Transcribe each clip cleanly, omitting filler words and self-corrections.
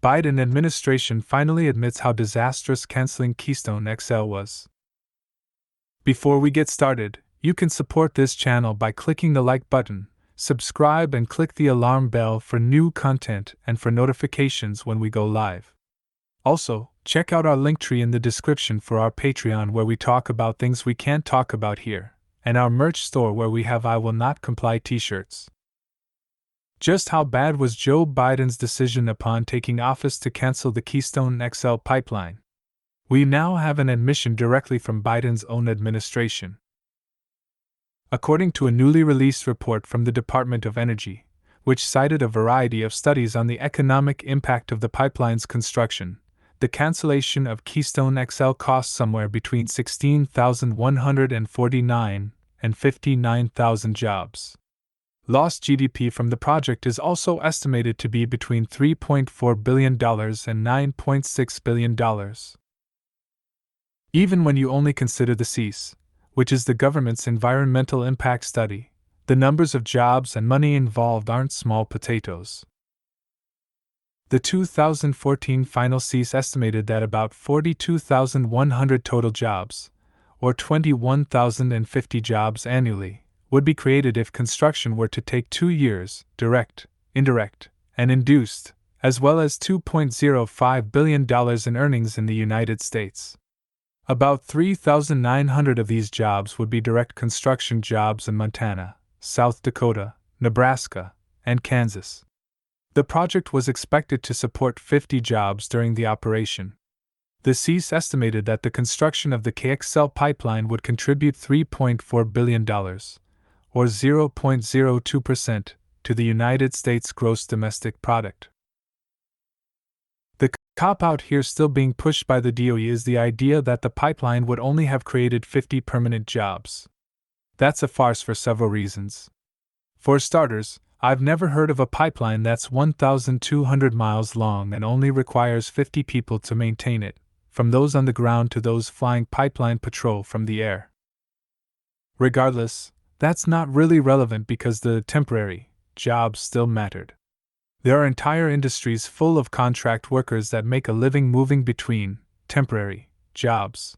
Biden administration finally admits how disastrous canceling Keystone XL was. Before we get started, you can support this channel by clicking the like button, subscribe and click the alarm bell for new content and for notifications when we go live. Also, check out our linktree in the description for our Patreon where we talk about things we can't talk about here, and our merch store where we have I Will Not Comply t-shirts. Just how bad was Joe Biden's decision upon taking office to cancel the Keystone XL pipeline? We now have an admission directly from Biden's own administration. According to a newly released report from the Department of Energy, which cited a variety of studies on the economic impact of the pipeline's construction, the cancellation of Keystone XL cost somewhere between 16,149 and 59,000 jobs. Lost GDP from the project is also estimated to be between $3.4 billion and $9.6 billion. Even when you only consider the CEAS, which is the government's environmental impact study, the numbers of jobs and money involved aren't small potatoes. The 2014 final CEAS estimated that about 42,100 total jobs, or 21,050 jobs annually, would be created if construction were to take 2 years, direct, indirect, and induced, as well as $2.05 billion in earnings in the United States. About 3,900 of these jobs would be direct construction jobs in Montana, South Dakota, Nebraska, and Kansas. The project was expected to support 50 jobs during the operation. The CEAS estimated that the construction of the KXL pipeline would contribute $3.4 billion, or 0.02%, to the United States gross domestic product. The cop-out here still being pushed by the DOE is the idea that the pipeline would only have created 50 permanent jobs. That's a farce for several reasons. For starters, I've never heard of a pipeline that's 1,200 miles long and only requires 50 people to maintain it, from those on the ground to those flying pipeline patrol from the air. Regardless, that's not really relevant because the temporary jobs still mattered. There are entire industries full of contract workers that make a living moving between temporary jobs.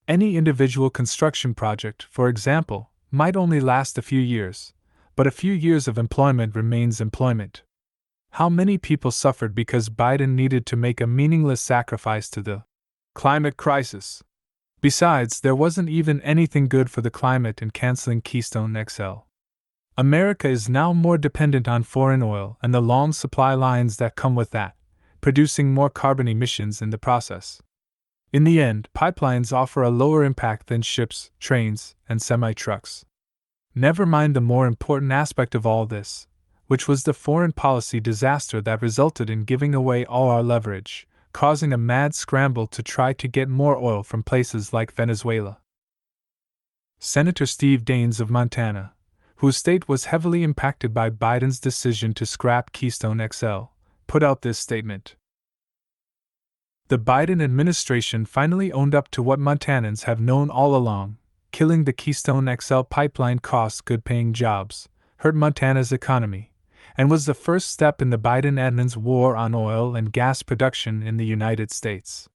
Any individual construction project, for example, might only last a few years, but a few years of employment remains employment. How many people suffered because Biden needed to make a meaningless sacrifice to the climate crisis? Besides, there wasn't even anything good for the climate in canceling Keystone XL. America is now more dependent on foreign oil and the long supply lines that come with that, producing more carbon emissions in the process. In the end, pipelines offer a lower impact than ships, trains, and semi-trucks. Never mind the more important aspect of all this, which was the foreign policy disaster that resulted in giving away all our leverage, causing a mad scramble to try to get more oil from places like Venezuela. Senator Steve Daines of Montana, whose state was heavily impacted by Biden's decision to scrap Keystone XL, put out this statement. The Biden administration finally owned up to what Montanans have known all along: killing the Keystone XL pipeline cost good-paying jobs, hurt Montana's economy, and was the first step in the Biden admin's war on oil and gas production in the United States.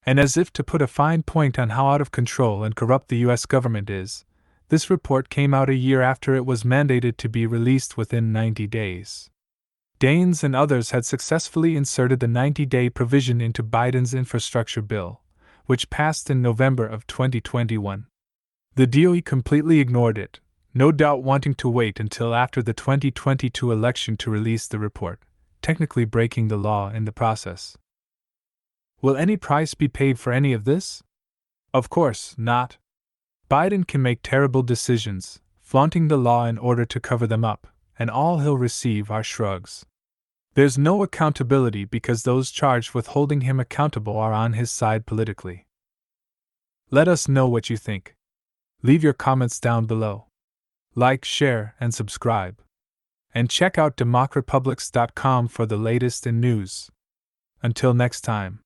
And as if to put a fine point on how out of control and corrupt the U.S. government is, this report came out a year after it was mandated to be released within 90 days. Daines and others had successfully inserted the 90-day provision into Biden's infrastructure bill, which passed in November of 2021. The DOE completely ignored it, no doubt wanting to wait until after the 2022 election to release the report, technically breaking the law in the process. Will any price be paid for any of this? Of course not. Biden can make terrible decisions, flaunting the law in order to cover them up, and all he'll receive are shrugs. There's no accountability because those charged with holding him accountable are on his side politically. Let us know what you think. Leave your comments down below. Like, share, and subscribe. And check out democrapublics.com for the latest in news. Until next time.